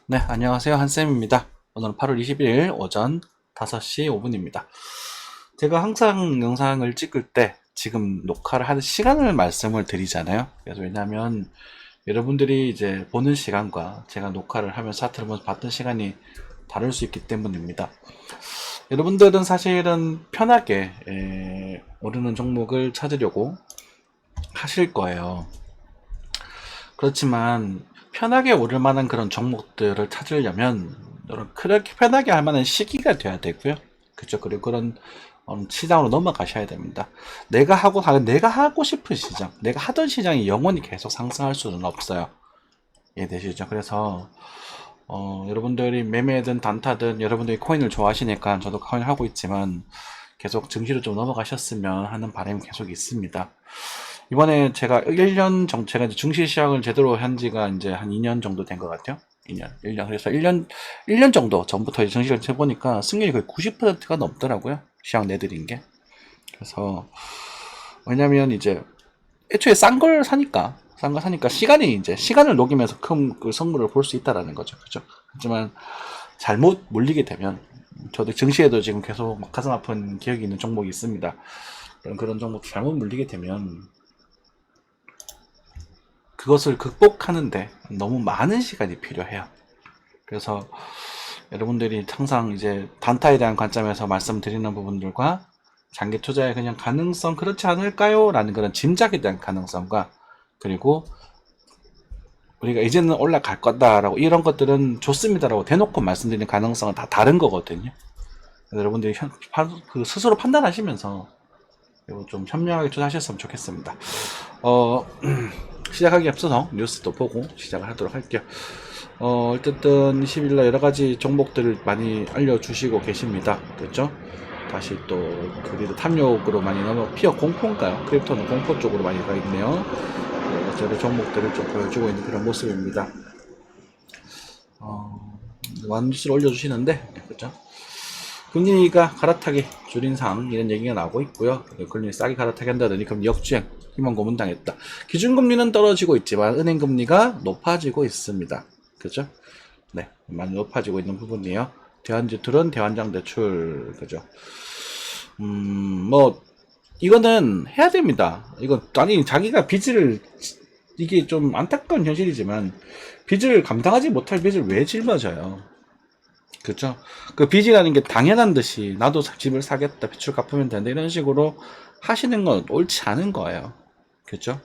네, 안녕하세요. 한쌤입니다. 오늘은 8월 21일 오전 5시 5분입니다. 제가 항상 영상을 찍을 때 지금 녹화를 하는 시간을 말씀을 드리잖아요. 그래서 왜냐하면 여러분들이 이제 보는 시간과 제가 녹화를 하면서 차트를 보면서 봤던 시간이 다를 수 있기 때문입니다. 여러분들은 사실은 편하게 오르는 종목을 찾으려고 하실 거예요. 그렇지만 편하게 오를 만한 그런 종목들을 찾으려면 그렇게 편하게 할 만한 시기가 돼야 되고요. 그죠? 그리고 그런 시장으로 넘어가셔야 됩니다. 내가 하고 싶은 시장, 내가 하던 시장이 영원히 계속 상승할 수는 없어요. 이해되시죠? 그래서 여러분들이 매매든 단타든 여러분들이 코인을 좋아하시니까 저도 코인을 하고 있지만 계속 증시로 좀 넘어가셨으면 하는 바람이 계속 있습니다. 이번에 제가 1년 정도, 제가 이제 증시 시작을 제대로 한 지가 이제 한 2년 정도 된 것 같아요. 2년, 1년. 그래서 1년 정도 전부터 이제 증시를 해보니까 승률이 거의 90%가 넘더라고요. 시장 내드린 게. 그래서, 왜냐면 이제, 애초에 싼 걸 사니까 시간을 녹이면서 큰 그 성물을 볼 수 있다라는 거죠. 그죠? 하지만 잘못 물리게 되면, 저도 증시에도 지금 계속 막 가슴 아픈 기억이 있는 종목이 있습니다. 그런 종목 잘못 물리게 되면, 그것을 극복하는데 너무 많은 시간이 필요해요. 그래서 여러분들이 항상 이제 단타에 대한 관점에서 말씀드리는 부분들과 장기 투자의 그냥 가능성 그렇지 않을까요? 라는 그런 짐작에 대한 가능성과 그리고 우리가 이제는 올라갈 거다라고 이런 것들은 좋습니다라고 대놓고 말씀드리는 가능성은 다 다른 거거든요. 여러분들이 스스로 판단하시면서 좀 현명하게 투자하셨으면 좋겠습니다. 어, 시작하기 앞서서 뉴스도 보고 시작을 하도록 할게요. 어쨌든 20일날 여러가지 정보들을 많이 알려주시고 계십니다. 그렇죠? 다시 또 그리도 탐욕으로 많이 피어 공포인가요? 크립토는 공포 쪽으로 많이 가 있네요. 저의 종목들을 좀 보여주고 있는 그런 모습입니다. 많은 뉴스를 올려주시는데, 그렇죠? 금리가 갈아타기 줄인상 이런 얘기가 나오고 있고요. 금리 싸게 갈아타기 한다더니 금리 역주행 희망 고문당했다. 기준금리는 떨어지고 있지만 은행금리가 높아지고 있습니다. 그죠? 네, 많이 높아지고 있는 부분이에요. 대환지출은 대환장 대출 그죠? 뭐 이거는 해야 됩니다. 이거 아니 자기가 빚을 이게 좀 안타까운 현실이지만 빚을 감당하지 못할 빚을 왜 짊어져요? 그죠? 그 빚이라는 게 당연한 듯이 나도 집을 사겠다, 빚을 갚으면 된다 이런 식으로 하시는 건 옳지 않은 거예요. 그죠?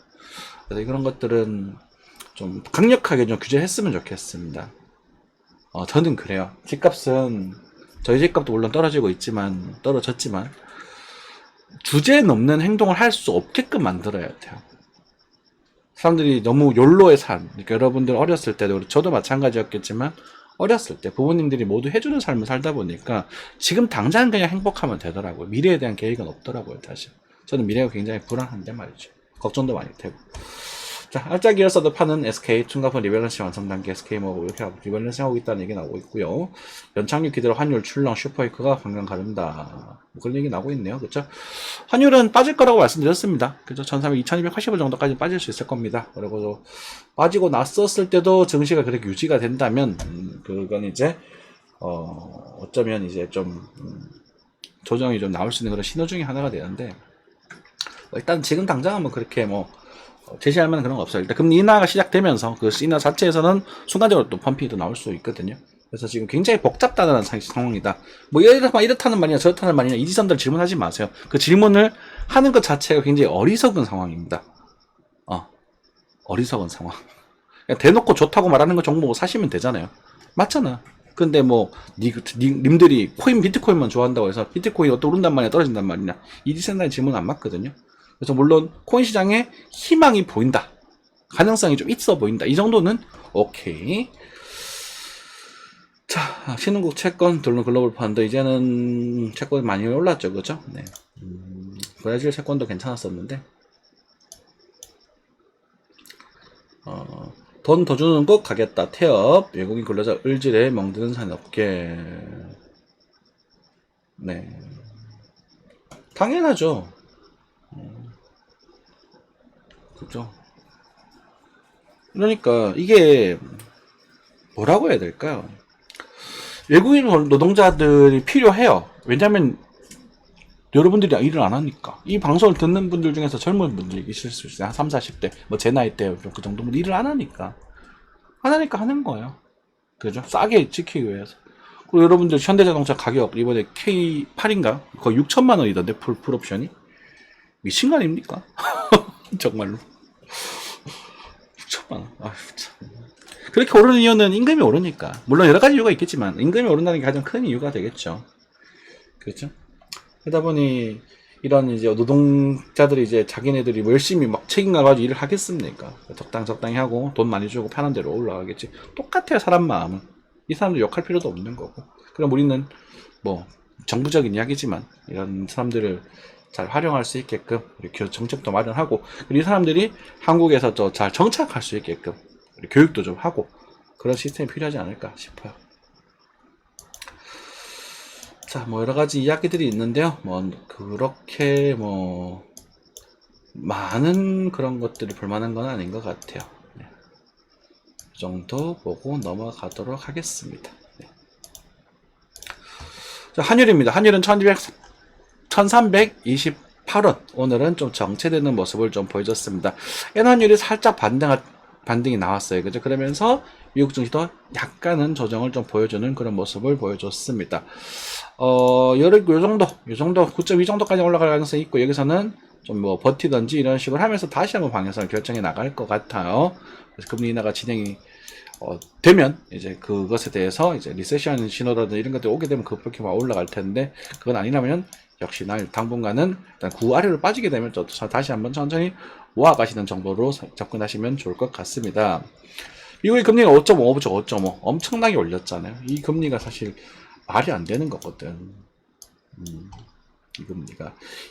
그래서 그런 것들은 좀 강력하게 좀 규제했으면 좋겠습니다. 저는 그래요. 집값은 저희 집값도 물론 떨어졌지만 주제 넘는 행동을 할 수 없게끔 만들어야 돼요. 사람들이 너무 욜로의 삶. 그러니까 여러분들 어렸을 때도 저도 마찬가지였겠지만 어렸을 때 부모님들이 모두 해주는 삶을 살다 보니까 지금 당장 그냥 행복하면 되더라고요. 미래에 대한 계획은 없더라고요, 사실. 저는 미래가 굉장히 불안한데 말이죠. 걱정도 많이 되고. 자, 알짜기를 파는 SK, 퉁가폰 리밸런싱 완성 단계 SK 뭐 이렇게 하고 리밸런싱 하고 있다는 얘기 나오고 있고요. 연착륙 기대로 환율 출렁 슈퍼이크가 강경 가른다. 뭐 그런 얘기 나오고 있네요. 그렇죠? 환율은 빠질 거라고 말씀드렸습니다. 그죠? 1300, 2280원 정도까지 빠질 수 있을 겁니다. 그리고 빠지고 났었을 때도 증시가 그렇게 유지가 된다면 그건 이제 어쩌면 이제 좀 조정이 좀 나올 수 있는 그런 신호 중에 하나가 되는데 일단 지금 당장은 뭐 그렇게 뭐 제시할 만한 그런 거 없어요. 일단 금리 인하가 시작되면서 그 인하 자체에서는 순간적으로 또 펌핑도 나올 수 있거든요. 그래서 지금 굉장히 복잡하다는 상황이다. 뭐 이렇다는 말이냐 저렇다는 말이냐 이지선들 질문하지 마세요. 그 질문을 하는 것 자체가 굉장히 어리석은 상황입니다. 어리석은 상황. 그냥 대놓고 좋다고 말하는 거 정보 사시면 되잖아요. 맞잖아. 근데 뭐 님들이 비트코인만 좋아한다고 해서 비트코인이 어떻게 오른단 말이냐 떨어진단 말이냐 이지선의 질문은 안 맞거든요. 그래서 물론 코인 시장에 희망이 보인다. 가능성이 좀 있어 보인다. 이 정도는 오케이. 자, 신흥국 채권 돌론 글로벌 펀드 이제는 채권이 많이 올랐죠, 그죠? 네. 브라질 채권도 괜찮았었는데 돈 더 주는 곳 가겠다. 태업 외국인 근로자 을질에 멍드는 산업계. 네, 당연하죠. 그죠? 그러니까 이게 뭐라고 해야 될까요? 외국인 노동자들이 필요해요. 왜냐면 여러분들이 일을 안 하니까. 이 방송을 듣는 분들 중에서 젊은 분들이 있을 수 있어요. 한 3, 40대, 뭐 제 나이 때 그 정도 분 일을 안 하니까. 안 하니까 하는 거예요. 그죠? 싸게 지키기 위해서. 그리고 여러분들 현대자동차 가격 이번에 K8인가? 거의 6천만 원이던데 풀옵션이? 미친 거 아닙니까? 정말로. 6천만 원. 아휴 참. 그렇게 오르는 이유는 임금이 오르니까. 물론 여러 가지 이유가 있겠지만 임금이 오른다는 게 가장 큰 이유가 되겠죠. 그렇죠? 그러다 보니 이런 이제 노동자들이 이제 자기네들이 뭐 열심히 막 책임감 가지고 일을 하겠습니까? 적당히 하고 돈 많이 주고 편한 대로 올라가겠지. 똑같아요, 사람 마음은. 이 사람들 욕할 필요도 없는 거고. 그럼 우리는 뭐 정부적인 이야기지만 이런 사람들을 잘 활용할 수 있게끔 이렇게 정책도 마련하고, 그리고 이 사람들이 한국에서 또 잘 정착할 수 있게끔 교육도 좀 하고 그런 시스템이 필요하지 않을까 싶어요. 자, 뭐 여러 가지 이야기들이 있는데요. 뭐 그렇게 뭐 많은 그런 것들이 볼만한 건 아닌 것 같아요. 네. 이 정도 보고 넘어가도록 하겠습니다. 네. 자, 환율입니다. 환율은 1328원. 오늘은 좀 정체되는 모습을 좀 보여줬습니다. 엔환율이 살짝 반등이 나왔어요. 그죠? 그러면서 미국 증시도 약간은 조정을 좀 보여주는 그런 모습을 보여줬습니다. 요 정도 9.2 정도까지 올라갈 가능성이 있고, 여기서는 좀 뭐 버티던지 이런 식으로 하면서 다시 한번 방향성을 결정해 나갈 것 같아요. 그래서 금리 인하가 진행이 되면 이제 그것에 대해서 이제 리세션 신호라든지 이런 것들이 오게 되면 그렇게 막 올라갈 텐데, 그건 아니라면 역시나 당분간은 일단 구 아래로 빠지게 되면 또 다시 한번 천천히 모아가시는 정도로 접근하시면 좋을 것 같습니다. 미국의 금리가 5.5죠. 5.5 엄청나게 올렸잖아요. 이 금리가 사실 말이 안 되는 거거든.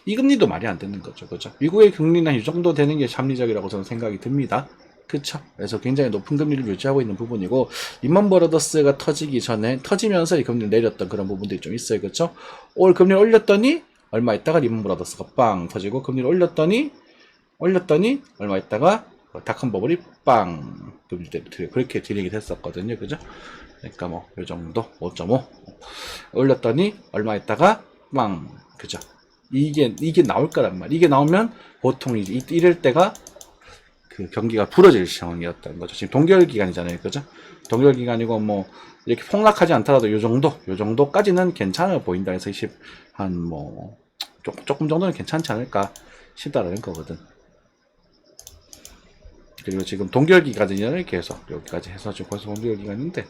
이 금리도 말이 안 되는 거죠. 그죠? 미국의 금리는 이 정도 되는 게 합리적이라고 저는 생각이 듭니다. 그쵸? 그래서 굉장히 높은 금리를 유지하고 있는 부분이고, 리먼 브러더스가 터지면서 이 금리를 내렸던 그런 부분들이 좀 있어요. 그쵸? 올 금리를 올렸더니 얼마 있다가 리먼 브러더스가 빵 터지고, 금리를 올렸더니 얼마 있다가 닷컴 버블이 빵 그렇게 딜링이 됐었거든요. 그죠? 그러니까 뭐 이 정도 5.5 올렸더니 얼마 있다가 빵. 그죠? 이게 나올 거란 말. 이게 나오면 보통 이제 이럴 때가 그 경기가 부러질 상황이었다는 거죠. 지금 동결 기간이잖아요. 그죠? 동결 기간이고 뭐 이렇게 폭락하지 않더라도 요 정도까지는 괜찮아 보인다 해서 조금 정도는 괜찮지 않을까 싶다라는 거거든. 그리고 지금 동결 기간이잖아요. 계속 여기까지 해서 지금 벌써 동결 기간인데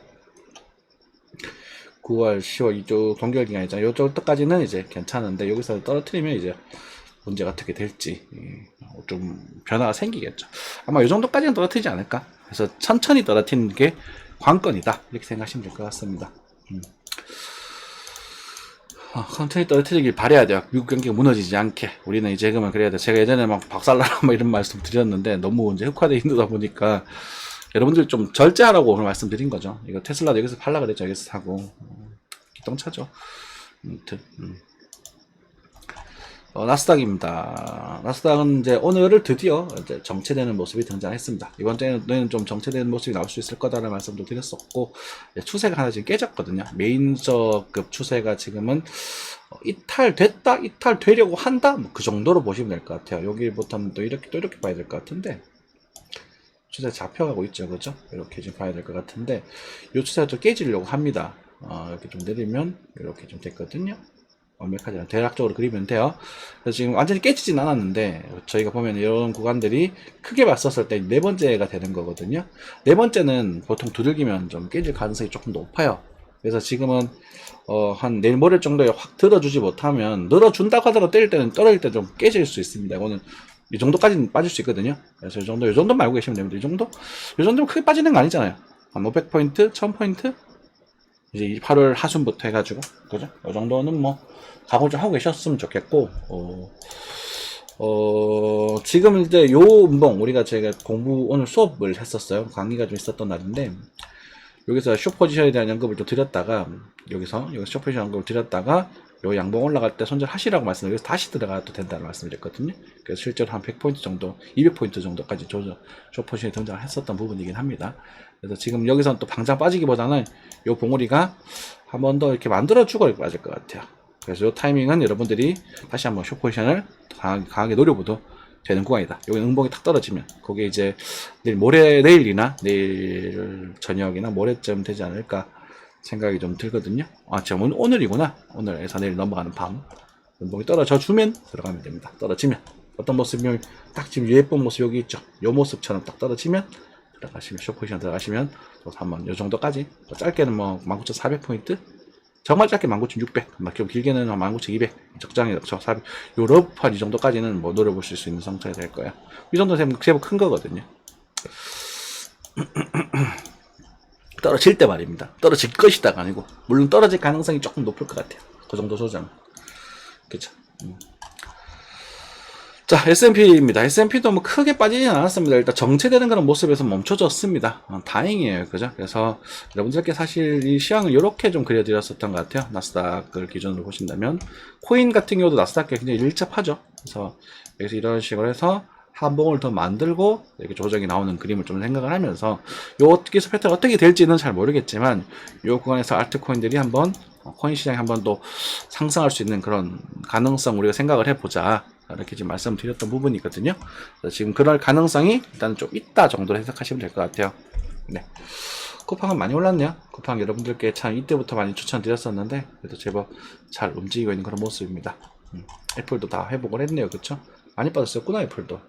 9월, 10월 이쪽 동결 기간이잖아요. 이쪽 때까지는 이제 괜찮은데 여기서 떨어뜨리면 이제 문제가 어떻게 될지 좀 변화가 생기겠죠. 아마 이 정도까지는 떨어뜨리지 않을까. 그래서 천천히 떨어뜨리는 게 관건이다 이렇게 생각하시면 될 것 같습니다. 천천히 떨어뜨리길 바라야 돼요. 미국 경기가 무너지지 않게. 우리는 이제 그러면 그래야 돼. 제가 예전에 막 박살나라 뭐 이런 말씀 드렸는데 너무 이제 흑화되어 있다 보니까 여러분들 좀 절제하라고 오늘 말씀드린 거죠. 이거 테슬라도 여기서 팔라 그랬죠. 여기서 사고 기똥차죠. 나스닥입니다. 나스닥은 이제 오늘을 드디어 이제 정체되는 모습이 등장했습니다. 이번 주에는 좀 정체되는 모습이 나올 수 있을 거다라는 말씀도 드렸었고, 추세가 하나 지금 깨졌거든요. 메인저급 추세가 지금은 이탈되려고 한다? 뭐 그 정도로 보시면 될 것 같아요. 여기부터는 또 이렇게 봐야 될 것 같은데, 추세 잡혀가고 있죠. 그죠? 이렇게 지금 봐야 될 것 같은데, 이 추세가 또 깨지려고 합니다. 이렇게 좀 내리면 이렇게 좀 됐거든요. 완벽하지 않아요. 대략적으로 그리면 돼요. 그래서 지금 완전히 깨지진 않았는데, 저희가 보면 이런 구간들이 크게 봤었을 때 네 번째가 되는 거거든요. 네 번째는 보통 두들기면 좀 깨질 가능성이 조금 높아요. 그래서 지금은 한 내일 모레 정도에 확 들어주지 못하면, 늘어준다고 하더라도 떨어질 때 좀 깨질 수 있습니다. 이거는 이 정도까지는 빠질 수 있거든요. 그래서 이 정도만 알고 계시면 됩니다. 이 정도면 크게 빠지는 거 아니잖아요. 한 500포인트, 1000포인트? 이제 8월 하순부터 해가지고, 그죠? 이 정도는 뭐, 각오 좀 하고 계셨으면 좋겠고, 지금 이제 요 운봉, 제가 오늘 수업을 했었어요. 강의가 좀 있었던 날인데, 여기서 숏 포지션에 대한 언급을 좀 드렸다가, 여기서 숏 포지션 언급을 드렸다가, 요 양봉 올라갈 때 손절하시라고 말씀을 여기서 다시 들어가도 된다는 말씀을 드렸거든요. 그래서 실제로 한 100포인트 정도, 200포인트 정도까지 숏 포지션에 등장을 했었던 부분이긴 합니다. 그래서 지금 여기서는 또 방장 빠지기보다는 요 봉우리가 한 번 더 이렇게 만들어주고 빠질 것 같아요. 그래서 요 타이밍은 여러분들이 다시 한번 숏 포지션을 강하게 노려봐도 되는 구간이다. 여기 응봉이 탁 떨어지면 거기에 이제 내일이나 내일 저녁이나 모레쯤 되지 않을까 생각이 좀 들거든요. 아, 지금 오늘이구나. 오늘에서 내일 넘어가는 밤 응봉이 떨어져 주면 들어가면 됩니다. 떨어지면 어떤 모습이면 딱 지금 예쁜 모습 여기 있죠. 요 모습처럼 딱 떨어지면 들어가시면 숏 포지션 들어가시면 또 한번 요 정도까지, 짧게는 뭐 19,400포인트, 정말 짧게 19,600, 좀 길게는 19,200, 적당히 400, 요 러프한 이 정도까지는 뭐 노려보실 수 있는 상태가 될 거야. 이 정도는 제법 큰 거거든요. 떨어질 때 말입니다. 떨어질 것이다가 아니고, 물론 떨어질 가능성이 조금 높을 것 같아요. 그 정도 조정. 그쵸. 자, S&P입니다. S&P도 뭐 크게 빠지진 않았습니다. 일단 정체되는 그런 모습에서 멈춰졌습니다. 다행이에요. 그죠? 그래서 여러분들께 사실 이 시황을 이렇게 좀 그려드렸었던 것 같아요. 나스닥을 기준으로 보신다면. 코인 같은 경우도 나스닥과 굉장히 일접하죠. 그래서 여기서 이런 식으로 해서 한봉을 더 만들고 이렇게 조정이 나오는 그림을 좀 생각을 하면서 여기서 패턴이 어떻게 될지는 잘 모르겠지만 이 구간에서 알트코인들이 한번 코인 시장이 한번 또 상승할 수 있는 그런 가능성 우리가 생각을 해보자. 이렇게 지금 말씀드렸던 부분이거든요. 지금 그럴 가능성이 일단 좀 있다 정도로 해석하시면 될 것 같아요. 네. 쿠팡은 많이 올랐네요. 쿠팡 여러분들께 참 이때부터 많이 추천드렸었는데 그래도 제법 잘 움직이고 있는 그런 모습입니다. 애플도 다 회복을 했네요. 그쵸? 많이 빠졌었구나 애플도.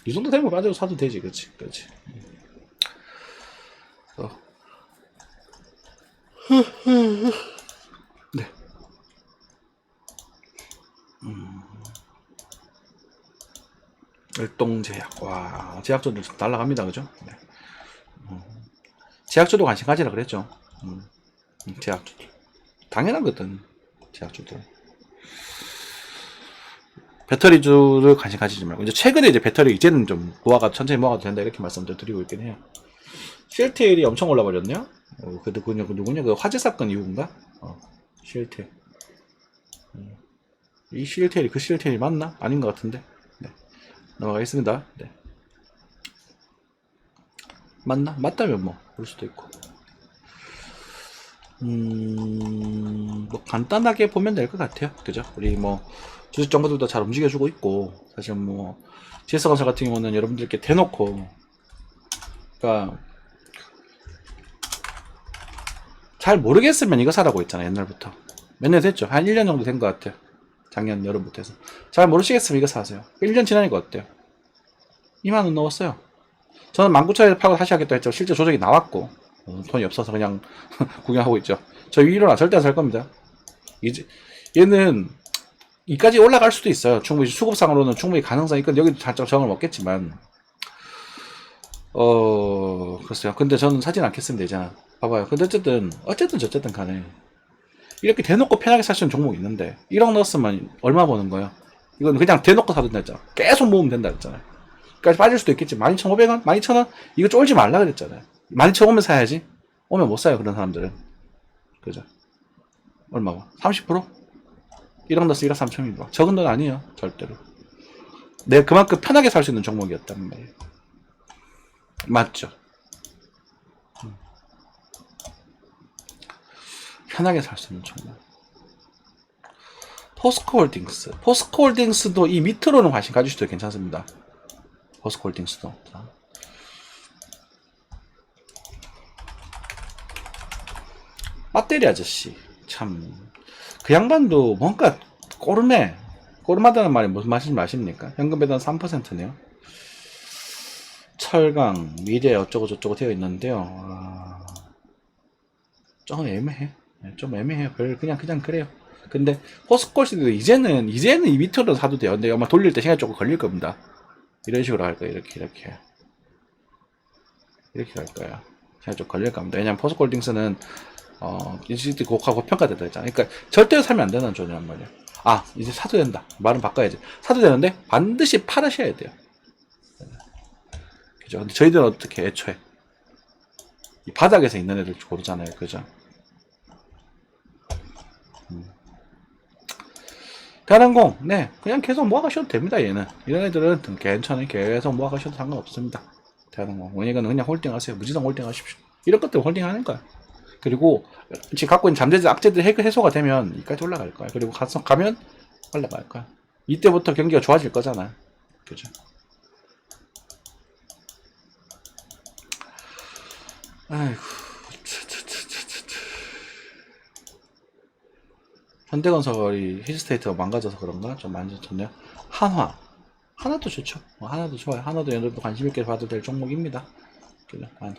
이 정도 되면 빠져도 사도 되지. 그치? 네. 일동제약. 와, 제약주도 날라갑니다. 그죠? 네. 제약주도 관심 가지라 그랬죠. 제약주도. 당연하거든. 제약주도. 배터리주를 관심 가지지 말고. 이제 최근에 이제 배터리 이제는 좀 천천히 모아도 된다. 이렇게 말씀을 드리고 있긴 해요. CLTL이 엄청 올라버렸네요. 그 누구냐? 그 화재 사건 이후인가? CLTL. 이 CLTL이 그 CLTL이 맞나? 아닌 것 같은데. 네. 넘어가겠습니다. 네. 맞나? 맞다면 뭐 그럴 수도 있고. 뭐 간단하게 보면 될 것 같아요. 그죠? 우리 뭐 주식 정보들도 잘 움직여주고 있고, 사실 뭐 GS건설 같은 경우는 여러분들께 대놓고, 그러니까 잘 모르겠으면 이거 사라고 했잖아요. 옛날부터 몇 년 됐죠? 한 1년 정도 된 것 같아요. 작년 여름부터 해서. 잘 모르시겠으면 이거 사세요. 1년 지나니까 어때요? 2만원 넣었어요. 저는 19,000원에 팔고 다시 하겠다 했죠. 실제 조정이 나왔고 돈이 없어서 그냥 구경하고 있죠. 저 위로는 절대 안 살 겁니다. 이제 얘는 이까지 올라갈 수도 있어요. 충분히 수급상으로는 충분히 가능성이 있건 여기도 살짝 정을 먹겠지만 글쎄요. 근데 저는 사진 않겠으면 되잖아. 봐봐요. 근데 어쨌든 간에 이렇게 대놓고 편하게 살 수 있는 종목이 있는데 1억 넣었으면 얼마 버는 거예요? 이건 그냥 대놓고 사도 된다. 계속 모으면 된다 그랬잖아요. 까지 빠질 수도 있겠지. 12,500원? 12,000원? 이거 쫄지 말라 그랬잖아요. 12,000원 오면 사야지. 오면 못 사요. 그런 사람들은. 그죠? 얼마고? 30%? 1억 넣었어 1억 3천원이고. 적은 돈 아니에요. 절대로. 내가 그만큼 편하게 살 수 있는 종목이었단 말이에요. 맞죠? 편하게 살 수 있는 종목. 포스코홀딩스도 이 밑으로는 관심 가지셔도 괜찮습니다. 포스코홀딩스도. 배터리 아저씨 참 그 양반도 뭔가 꼬름하다는 말이 무슨 말인지 아십니까? 현금 배당 3%네요. 철강, 미래 어쩌고 저쩌고 되어 있는데요. 좀 애매해. 좀 애매해요. 그냥 그래요. 근데 포스코홀딩스도 이제는 이 밑으로 사도 돼요. 근데 아마 돌릴 때 시간이 조금 걸릴 겁니다. 이런 식으로 할 거예요. 이렇게 할 거예요. 시간이 좀 걸릴 겁니다. 왜냐면 포스코홀딩스는 인시티 고평가됐다 했잖아. 그러니까 절대로 사면 안 되는 존재란 말이야. 이제 사도 된다. 말은 바꿔야지. 사도 되는데 반드시 팔으셔야 돼요. 그죠? 근데 저희들은 어떻게 애초에 이 바닥에서 있는 애들 고르잖아요. 그죠? 대한항공, 네, 그냥 계속 모아가셔도 됩니다. 얘는 이런 애들은 괜찮아요. 계속 모아가셔도 상관없습니다. 대한항공, 원익은 그냥 홀딩하세요. 무지성 홀딩하십시오. 이런 것들 홀딩하는 거야. 그리고 지금 갖고 있는 잠재적 악재들 해소가 되면 이까지 올라갈 거야. 그리고 가면 올라갈 거야. 이때부터 경기가 좋아질 거잖아. 그죠? 아이고, 현대건설이 힐스테이트가 망가져서 그런가? 좀 많이 좋네요. 하나도 좋죠. 하나도 좋아요. 하나도 여러분도 관심 있게 봐도 될 종목입니다. 그죠? 한화.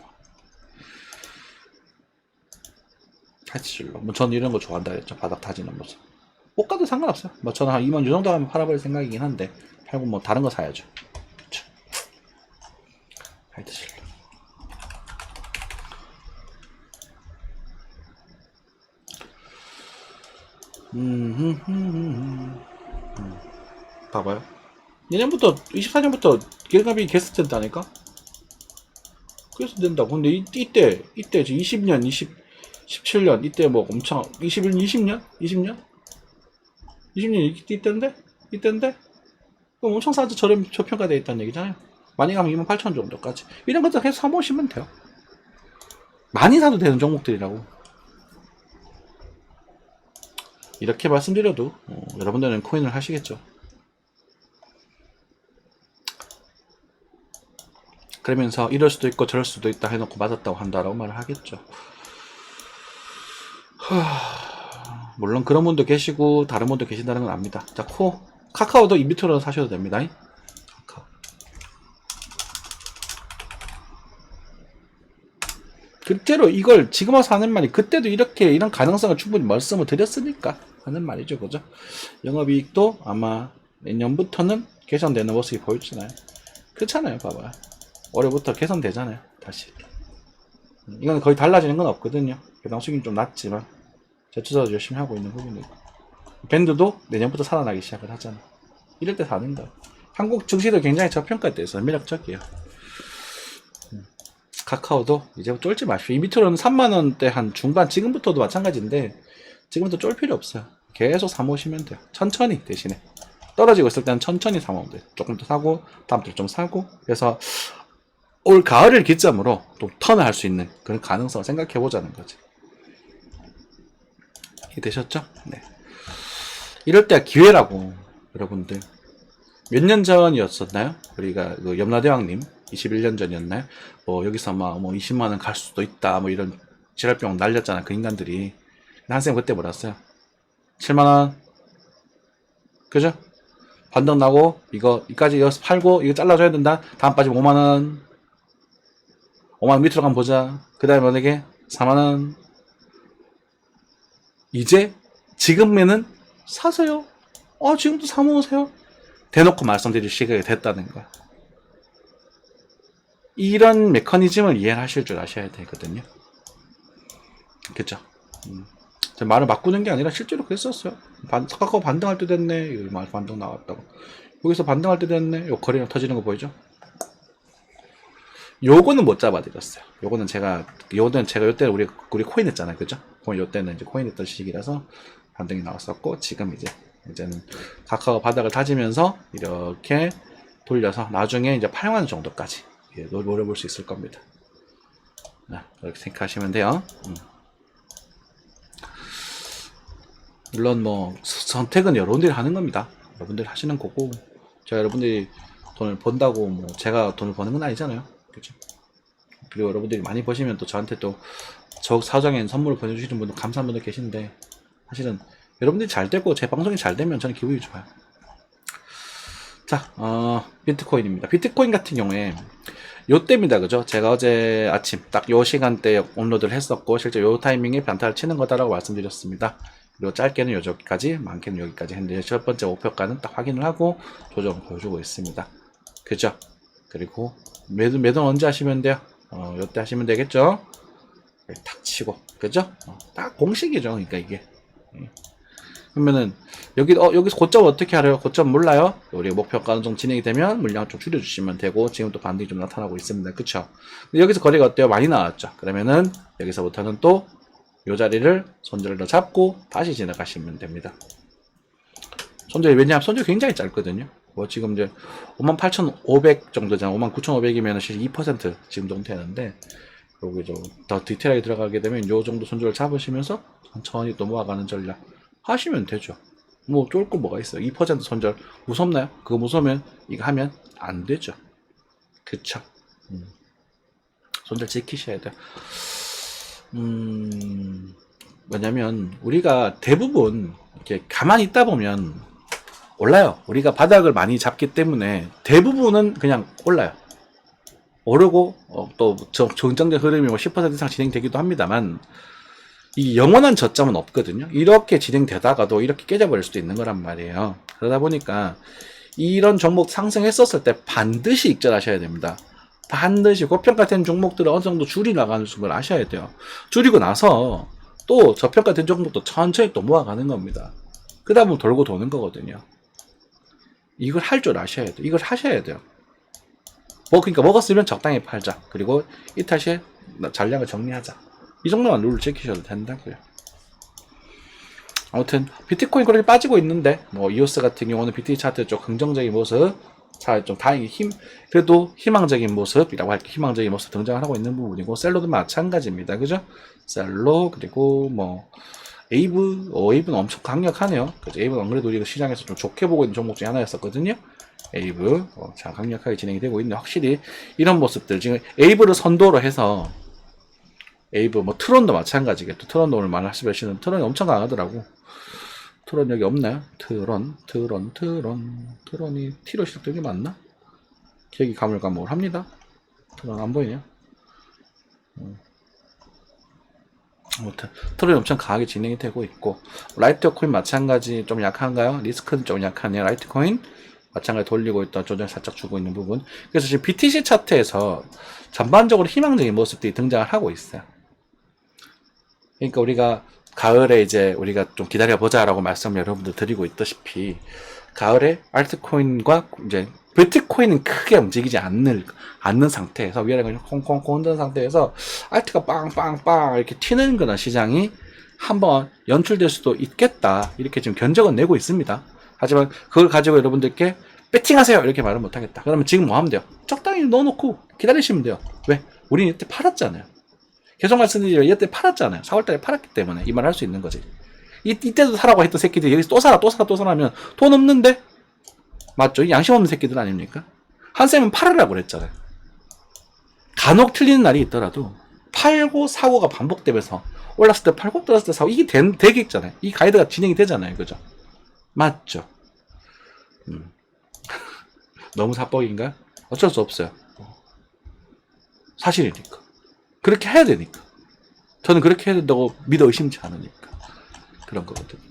하이트실로. 뭐, 전 이런 거 좋아한다 했죠. 바닥 다지는 모습. 못 가도 상관없어요. 뭐, 저는 한 2만 요 정도 하면 팔아버릴 생각이긴 한데, 팔고 뭐, 다른 거 사야죠. 그쵸. 하이트실로. 봐봐요. 내년부터, 24년부터 기름값이 계속 된다니까? 그래서 된다고. 근데 이때, 지금 20년, 17년, 이때 뭐 엄청, 20년? 20년? 이때인데? 그럼 엄청 싸죠. 저평가되어 있다는 얘기잖아요. 많이 가면 28,000원 정도까지. 이런 것들 계속 사보시면 돼요. 많이 사도 되는 종목들이라고. 이렇게 말씀드려도, 여러분들은 코인을 하시겠죠. 그러면서 이럴 수도 있고 저럴 수도 있다 해놓고 맞았다고 한다라고 말을 하겠죠. 물론 그런 분도 계시고 다른 분도 계신다는 건 압니다. 자, 카카오도 인비트로 사셔도 됩니다. 카카오. 그때로 이걸 지금 와서 하는 말이 그때도 이런 가능성을 충분히 말씀을 드렸으니까 하는 말이죠. 그죠? 영업이익도 아마 내년부터는 개선되는 모습이 보이잖아요. 그렇잖아요. 봐봐요. 올해부터 개선되잖아요. 다시. 이건 거의 달라지는 건 없거든요. 배당 수익은 좀 낮지만 재투자도 열심히 하고 있는 부분이고 밴드도 내년부터 살아나기 시작을 하잖아. 이럴 때 사는 거야. 한국 증시도 굉장히 저평가돼서 매력적이에요. 카카오도 이제 쫄지 마십시오. 이 밑으로는 3만원대 한 중반, 지금부터도 마찬가지인데 지금부터 쫄 필요 없어요. 계속 사모시면 돼요. 천천히 대신에 떨어지고 있을 때는 천천히 사모으면 돼요. 조금 더 사고 다음 주에 좀 사고. 그래서 올 가을을 기점으로 또 턴을 할 수 있는 그런 가능성을 생각해 보자는 거지. 되셨죠? 네. 이럴 때가 기회라고. 여러분들 몇 년 전이었었나요? 우리가 그 염라대왕님 21년 전이었나요? 뭐 여기서 막 뭐 20만원 갈 수도 있다 뭐 이런 지랄병 날렸잖아 그 인간들이. 한쌤 그때 몰랐어요. 7만원 그죠? 반등 나고 이까지 여기서 팔고 이거 잘라줘야 된다. 다음 빠지면 5만원 5만원 밑으로 가면 보자. 그 다음에 만약에 4만원. 이제 지금에는 사세요. 지금도 사모으세요. 대놓고 말씀드릴 시기가 됐다는 거야. 이런 메커니즘을 이해하실 줄 아셔야 되거든요. 그쵸? 말을 바꾸는 게 아니라 실제로 그랬었어요. 카카오 반등할 때 됐네. 여기 말 반등 나왔다고. 여기서 반등할 때 됐네. 요 거래량 터지는 거 보이죠? 요거는 못 잡아드렸어요. 요거는 제가 요때 우리 코인 했잖아요. 그죠? 요때는 이제 코인 했던 시기라서 반등이 나왔었고, 이제는 카카오 바닥을 다지면서 이렇게 돌려서 나중에 이제 8만원 정도까지 노려볼 수 있을 겁니다. 그렇게 생각하시면 돼요. 물론 뭐 선택은 여러분들이 하는 겁니다. 여러분들이 하시는 거고, 제가 여러분들이 돈을 번다고 뭐 제가 돈을 버는 건 아니잖아요. 그죠? 그리고 여러분들이 많이 버시면 또 저한테 또 저 사정엔 선물을 보내주시는 분들 감사한 분들 계신데, 사실은 여러분들이 잘 되고 제 방송이 잘 되면 저는 기분이 좋아요. 자, 비트코인입니다. 비트코인 같은 경우에 요때입니다. 그죠? 제가 어제 아침 딱 요 시간대에 업로드를 했었고, 실제 요 타이밍에 변타를 치는 거다라고 말씀드렸습니다. 그리고 짧게는 여기까지, 많게는 여기까지 했는데, 첫 번째 목표가는 딱 확인을 하고 조정을 보여주고 있습니다. 그죠? 그리고 매도는 언제 하시면 돼요? 요때 하시면 되겠죠? 탁 치고, 그죠? 딱 공식이죠. 그러니까 이게 그러면은 여기서 고점 어떻게 알아요? 고점 몰라요? 우리 목표가 어느 정도 진행이 되면 물량 좀 줄여주시면 되고, 지금 또 반등이 좀 나타나고 있습니다. 그쵸? 근데 여기서 거래가 어때요? 많이 나왔죠? 그러면은 여기서부터는 또 이 자리를 손절로 잡고 다시 지나가시면 됩니다. 손절이 왜냐하면 손절이 굉장히 짧거든요. 뭐 지금 이제 58,500 정도잖아. 59,500이면 실제 2% 지금 정도 되는데, 여기 좀 더 디테일하게 들어가게 되면 요 정도 손절을 잡으시면서 천천히 또 모아가는 전략 하시면 되죠. 뭐 좋을 거 뭐가 있어요. 2% 손절 무섭나요? 그거 무서우면 이거 하면 안 되죠. 그쵸? 손절 지키셔야 돼요. 뭐냐면 우리가 대부분 이렇게 가만히 있다 보면 올라요. 우리가 바닥을 많이 잡기 때문에 대부분은 그냥 올라요. 오르고 또 정정적 흐름이 뭐 10% 이상 진행되기도 합니다만, 이 영원한 저점은 없거든요. 이렇게 진행되다가도 이렇게 깨져버릴 수도 있는 거란 말이에요. 그러다 보니까 이런 종목 상승했었을 때 반드시 익절하셔야 됩니다. 반드시 고평가된 종목들을 어느 정도 줄이 나가는 걸 아셔야 돼요. 줄이고 나서 또 저평가된 종목도 천천히 또 모아가는 겁니다. 그 다음은 돌고 도는 거거든요. 이걸 할 줄 아셔야 돼요. 이걸 하셔야 돼요. 그러니까 먹었으면 적당히 팔자. 그리고 이탈 시에 잔량을 정리하자. 이 정도만 룰을 지키셔도 된다고요. 아무튼 비트코인 그렇게 빠지고 있는데, 뭐 이오스 같은 경우는 BTC 차트 쪽 긍정적인 모습, 좀 다행히 그래도 희망적인 모습이라고 할게. 희망적인 모습 등장을 하고 있는 부분이고, 셀로도 마찬가지입니다. 그죠? 셀로, 그리고 뭐 에이브는 엄청 강력하네요. 그죠? 에이브는 안 그래도 우리가 시장에서 좀 좋게 보고 있는 종목 중에 하나였었거든요. 에이브 참 강력하게 진행이 되고 있는데, 확실히 이런 모습들, 지금 에이브를 선도로 해서 에이브 뭐 트론도 마찬가지겠죠. 트론도 오늘 말씀하시는 트론이 엄청 강하더라고. 트론 여기 없나요? 트론이 T로 시작되는 게 맞나? 기억이 가물가물합니다. 트론 안 보이네요. 아무튼 트론이 엄청 강하게 진행이 되고 있고, 라이트코인 마찬가지 좀 약한가요? 리스크는 좀 약하네요. 라이트코인 마찬가지 돌리고 있다, 조정 살짝 주고 있는 부분. 그래서 지금 BTC 차트에서 전반적으로 희망적인 모습들이 등장을 하고 있어요. 그러니까 우리가 가을에 이제 우리가 좀 기다려보자라고 말씀을 여러분들 드리고 있다시피, 가을에 알트코인과 이제 비트코인은 크게 움직이지 않는 상태에서, 위아래가 콩콩콩 흔드는 상태에서 알트가 빵빵빵 이렇게 튀는 그런 시장이 한번 연출될 수도 있겠다, 이렇게 지금 견적은 내고 있습니다. 하지만 그걸 가지고 여러분들께 배팅하세요 이렇게 말은 못하겠다. 그러면 지금 뭐 하면 돼요? 적당히 넣어놓고 기다리시면 돼요. 왜? 우리는 이때 팔았잖아요. 계속 말씀드리지만 이때 팔았잖아요. 4월달에 팔았기 때문에 이 말 할 수 있는 거지. 이때도 사라고 했던 새끼들이 여기서 또 사라 하면 돈 없는데? 맞죠? 양심 없는 새끼들 아닙니까? 한쌤은 팔으라고 그랬잖아요. 간혹 틀리는 날이 있더라도 팔고 사고가 반복되면서 올랐을 때 팔고 떨어졌을 때 사고, 이게 되겠잖아요. 이 가이드가 진행이 되잖아요. 그죠? 맞죠? 너무 사뻑인가? 어쩔 수 없어요. 사실이니까. 그렇게 해야 되니까. 저는 그렇게 해야 된다고 믿어 의심치 않으니까. 그런 거거든요.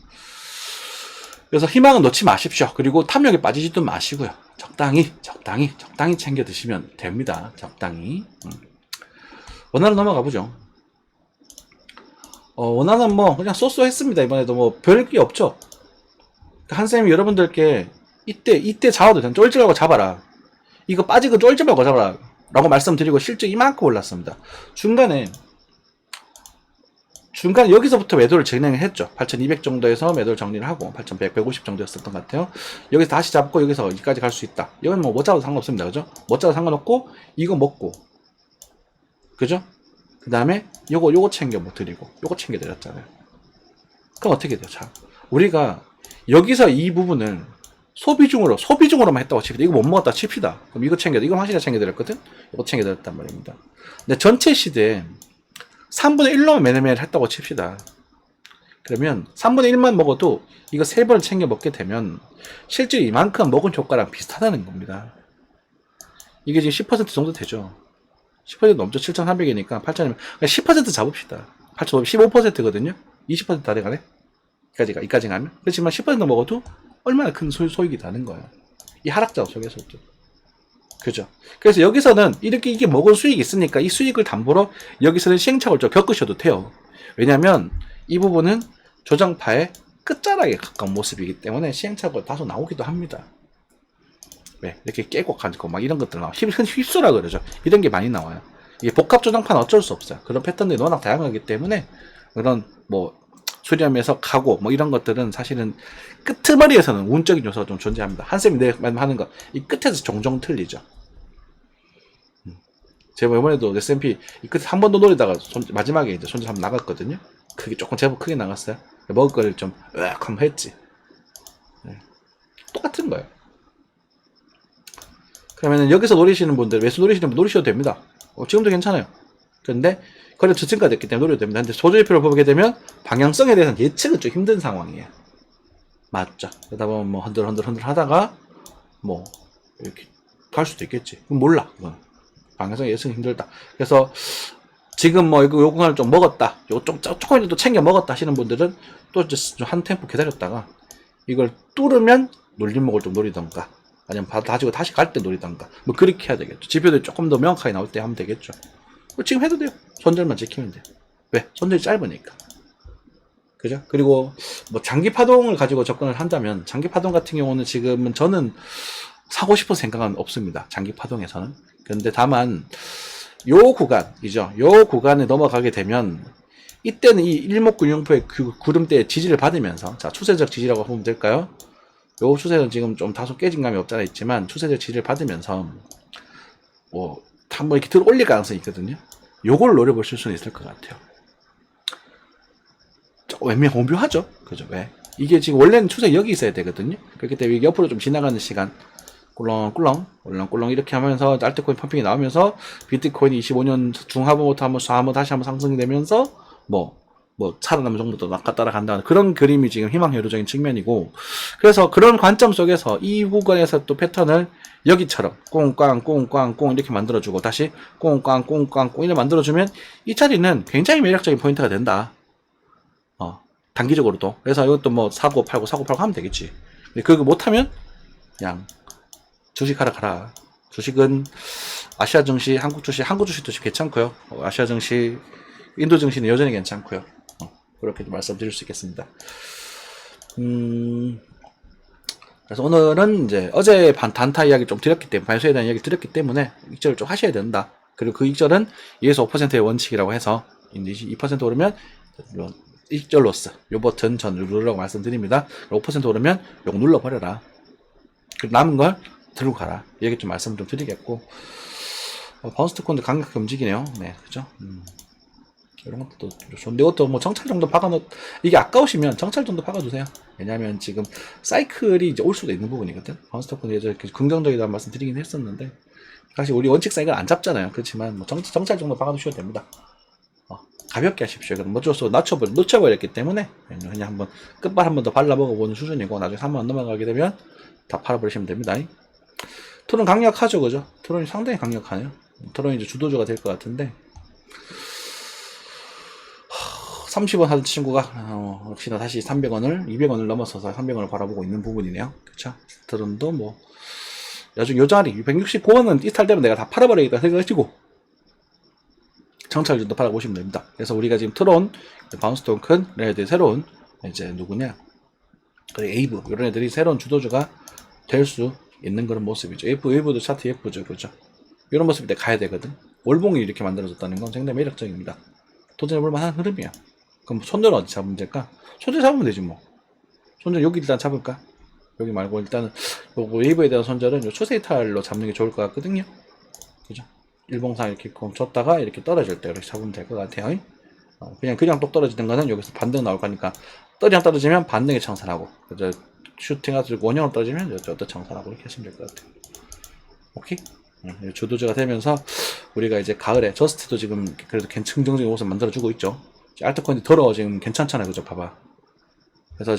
그래서 희망은 놓지 마십시오. 그리고 탐욕에 빠지지도 마시고요. 적당히 챙겨 드시면 됩니다. 적당히. 원화로 넘어가 보죠. 원화는 뭐 그냥 쏘쏘했습니다. 이번에도 뭐 별게 없죠. 한쌤이 여러분들께 이때 잡아도 돼. 쫄지 말고 잡아라. 이거 빠지고 쫄지 말고 잡아라 라고 말씀드리고, 실제 이만큼 올랐습니다. 중간에 여기서부터 매도를 진행을 했죠. 8,200 정도에서 매도를 정리를 하고 8,100, 150 정도였었던 것 같아요. 여기서 다시 잡고 여기서 여기까지 갈 수 있다. 이건 뭐 못 잡아도 상관없습니다. 그죠? 못 잡아도 상관없고, 이거 먹고, 그죠? 그 다음에 요거 챙겨 못 드리고 요거 챙겨 드렸잖아요. 그럼 어떻게 돼요? 자, 우리가 여기서 이 부분을 소비중으로만 했다고 칩시다. 이거 못 먹었다 칩시다. 그럼 이거 이건 확실히 챙겨드렸거든? 이거 챙겨드렸단 말입니다. 근데 전체 시대에 3분의 1로만 매매를 했다고 칩시다. 그러면 3분의 1만 먹어도 이거 3번을 챙겨 먹게 되면 실제 이만큼 먹은 효과랑 비슷하다는 겁니다. 이게 지금 10% 정도 되죠. 10% 넘죠. 7,300이니까 8,000이면 10% 잡읍시다. 8,500, 15%거든요. 20% 다 돼가네. 이까지 가면. 그렇지만 10% 먹어도 얼마나 큰 소익이 나는 거예요. 이 하락장 속에서도. 그죠? 그래서 여기서는 이게 먹은 수익이 있으니까 이 수익을 담보로 여기서는 시행착오를 좀 겪으셔도 돼요. 왜냐면 이 부분은 조정파의 끝자락에 가까운 모습이기 때문에 시행착오가 다소 나오기도 합니다. 왜? 이렇게 깨고 가지고 막 이런 것들 나와. 휩수라 그러죠. 이런 게 많이 나와요. 이게 복합 조정판 어쩔 수 없어요. 그런 패턴들이 워낙 다양하기 때문에 그런 뭐 수렴에서 가고 뭐 이런 것들은 사실은 끄트머리에서는 운적인 요소가 좀 존재합니다. 한쌤이 내가 하는 거 이 끝에서 종종 틀리죠. 제가 이번에도 S&P 이 끝에 한 번 더 노리다가 마지막에 이제 손절 한번 나갔거든요. 그게 조금 제법 크게 나갔어요. 먹을 거를 좀 으악 한번 했지. 네. 똑같은 거예요. 그러면은 여기서 노리시는 분들, 매수 노리시는 분 노리셔도 됩니다. 지금도 괜찮아요. 그런데 거래 저층가 됐기 때문에 노려도 됩니다. 근데 소재표를 보게 되면 방향성에 대해서는 예측은 좀 힘든 상황이에요. 맞죠? 그러다 보면 뭐 흔들 하다가 뭐 이렇게 갈 수도 있겠지. 그럼 몰라. 그건. 방향성에 예측이 힘들다. 그래서 지금 뭐 이거 요금을 좀 먹었다. 요거 좀 조금이라도 챙겨 먹었다 하시는 분들은 또 한 템포 기다렸다가 이걸 뚫으면 눌림목을 좀 노리던가 아니면 가지고 다시 갈 때 노리던가 뭐 그렇게 해야 되겠죠. 지표들이 조금 더 명확하게 나올 때 하면 되겠죠. 지금 해도 돼요. 손절만 지키면 돼요. 왜? 손절이 짧으니까. 그죠? 그리고 뭐 장기 파동을 가지고 접근을 한다면 장기 파동 같은 경우는 지금은 저는 사고 싶은 생각은 없습니다. 장기 파동에서는. 그런데 다만 요 구간이죠. 요 구간에 넘어가게 되면 이때는 이 일목균형표의 그 구름대의 지지를 받으면서 자 추세적 지지라고 보면 될까요? 요 추세는 지금 좀 다소 깨진 감이 없잖아 있지만 추세적 지지를 받으면서 뭐 한번 이렇게 들어 올릴 가능성이 있거든요. 요걸 노려보실 수는 있을 것 같아요. 조금 오묘하죠? 그죠? 왜? 이게 지금 원래는 추세 여기 있어야 되거든요. 그렇기 때문에 옆으로 좀 지나가는 시간 꿀렁꿀렁 이렇게 하면서 알트코인 펌핑이 나오면서 비트코인이 25년 중하부부터 한번 다시 한번 상승이 되면서 뭐 살아남은 정도도 낙하 따라간다는 그런 그림이 지금 희망회로적인 측면이고 그래서 그런 관점 속에서 이 구간에서 또 패턴을 여기처럼 꽁꽝 이렇게 만들어주고 다시 꽁꽝 이렇게 만들어주면 이 자리는 굉장히 매력적인 포인트가 된다. 단기적으로도. 그래서 이것도 뭐 사고 팔고 하면 되겠지. 근데 그거 못하면 그냥 주식하라 가라. 주식은 아시아 증시, 한국 주식도 괜찮고요. 아시아 증시, 인도 증시는 여전히 괜찮고요. 그렇게 말씀드릴 수 있겠습니다. 그래서 오늘은 이제 어제 단타 이야기 좀 드렸기 때문에 반수에 대한 이야기 드렸기 때문에 익절을 좀 하셔야 된다. 그리고 그 익절은 2에서 5%의 원칙이라고 해서 2% 오르면 익절 로스 요 버튼 전 누르라고 말씀드립니다. 5% 오르면 요거 눌러버려라. 그리고 남은 걸 들고 가라. 이렇게 좀 말씀 좀 드리겠고 바운스트콘도 강력하게 움직이네요. 네, 그죠? 이런 것도 좋은데 이것도 뭐 정찰 정도 이게 아까우시면 정찰 정도 박아주세요. 왜냐면 지금 사이클이 이제 올 수도 있는 부분이거든. 바운스트콘이 예전에 긍정적이다는 말씀 드리긴 했었는데 사실 우리 원칙 사이클 안 잡잖아요. 그렇지만 뭐 정찰 정도 박아두셔도 됩니다. 가볍게 하십시오. 그럼 뭐 어쩔 수 없고 놓쳐버렸기 때문에 그냥 한번 끝발 한번 더 발라먹어보는 수준이고 나중에 3만 넘어가게 되면 다 팔아버리시면 됩니다. 토론 강력하죠, 그죠? 토론이 상당히 강력하네요. 토론이 이제 주도주가 될 것 같은데 30원 하던 친구가 역시나 다시 200원을 넘어서서 300원을 바라보고 있는 부분이네요. 그쵸? 토론도 뭐 나중에 요 자리 169원은 이탈되면 내가 다 팔아버리겠다 생각하시고 정찰주도 팔아보시면 됩니다. 그래서 우리가 지금 트론, 바운스 토큰, 얘네들 새로운 이제 누구냐? 그리고 에이브 이런 애들이 새로운 주도주가 될 수 있는 그런 모습이죠. 웨이브도 차트 예쁘죠, 그죠? 이런 모습일 때 가야 되거든. 월봉이 이렇게 만들어졌다는 건 상당히 매력적입니다. 도전해볼 만한 흐름이야. 그럼 손절 어디 잡으면 될까? 손절 잡으면 되지 뭐. 손절 여기 일단 잡을까? 여기 말고 일단은 웨이브에 대한 손절은 요 추세 이탈로 잡는 게 좋을 것 같거든요. 그죠? 일봉상 이렇게 줬다가 이렇게 떨어질 때 이렇게 잡으면 될 것 같아요. 그냥 똑 떨어지는 거는 여기서 반등 나올 거니까 떨이랑 떨어지면 반등에 청산하고 그죠? 슈팅하고 원형으로 떨어지면 어떤 청산하고 이렇게 하시면 될 것 같아요. 오케이? 주도주가 되면서 우리가 이제 가을에 저스트도 지금 그래도 긍정적인 모습 만들어주고 있죠. 알트코인이 더러워 지금 괜찮잖아요, 그죠? 봐봐. 그래서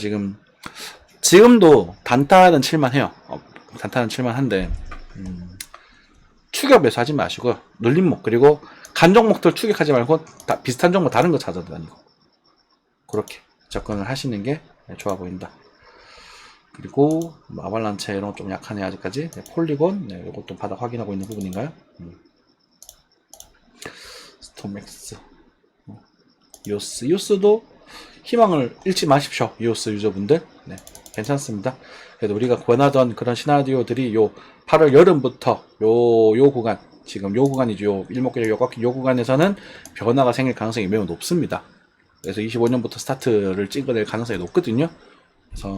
지금도 단타는 칠만해요. 단타는 칠만한데 추격 매수하지 마시고 눌림목 그리고 간 종목들 추격하지 말고 비슷한 종목 다른 거 찾아다니고 그렇게 접근을 하시는 게 좋아 보인다. 그리고 아발란체 이런 거 좀 약하네 아직까지. 폴리곤 이것도 바닥 확인하고 있는 부분인가요? 스톰엑스 요스도 희망을 잃지 마십시오. 이오스 유저분들. 네, 괜찮습니다. 그래도 우리가 권하던 그런 시나리오들이 요 8월 여름부터 요 구간, 지금 요 구간이죠. 요 일목계열 요 구간에서는 변화가 생길 가능성이 매우 높습니다. 그래서 25년부터 스타트를 찍어낼 가능성이 높거든요. 그래서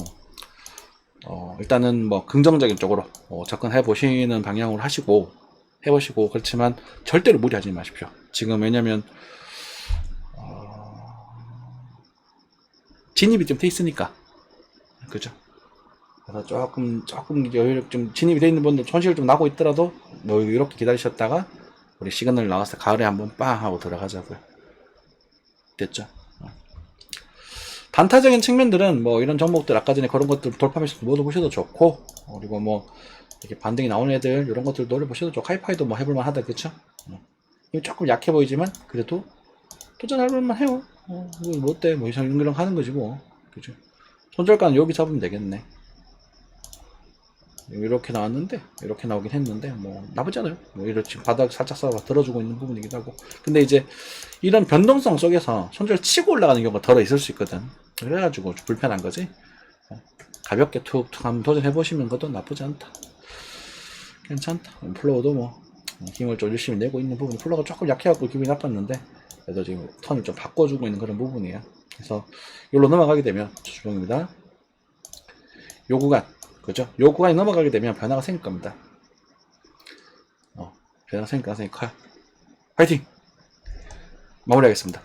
일단은 뭐 긍정적인 쪽으로 접근해 보시는 방향으로 하시고 해보시고, 그렇지만 절대로 무리하지 마십시오. 지금 왜냐면 진입이 좀 돼 있으니까, 그죠? 그래서 조금 여유 좀 진입이 돼 있는 분들 손실 좀 나고 있더라도 뭐 이렇게 기다리셨다가 우리 시그널 나와서 가을에 한번 빵 하고 들어가자고요. 됐죠? 단타적인 측면들은 뭐 이런 종목들 아까 전에 그런 것들 돌파하면서 노려보셔도 좋고, 그리고 뭐 이렇게 반등이 나오는 애들 이런 것들 노려보셔도 좋고, 하이파이도 뭐 해볼만 하다, 그쵸? 이거 조금 약해 보이지만 그래도 도전해볼만 해요. 뭐 어때? 뭐 이상 하는 거지 뭐, 그죠? 손절가는 여기 잡으면 되겠네. 이렇게 나왔는데, 이렇게 나오긴 했는데 뭐 나쁘지 않아요. 뭐 이렇게 지금 바닥 살짝 썰어 들어주고 있는 부분이기도 하고. 근데 이제 이런 변동성 속에서 손절 치고 올라가는 경우가 덜어 있을 수 있거든. 그래가지고 좀 불편한 거지. 가볍게 툭툭 한번 도전해 보시는 것도 나쁘지 않다. 괜찮다. 플로우도 뭐 힘을 좀 열심히 내고 있는 부분이, 플로우가 조금 약해갖고 기분이 나빴는데 그래도 지금 턴을 좀 바꿔주고 있는 그런 부분이에요. 그래서 여기로 넘어가게 되면 주종입니다. 요 구간, 그죠? 요 구간이 넘어가게 되면 변화가 생길 겁니다. 변화가 생길 가능성이 커요. 화이팅! 마무리하겠습니다.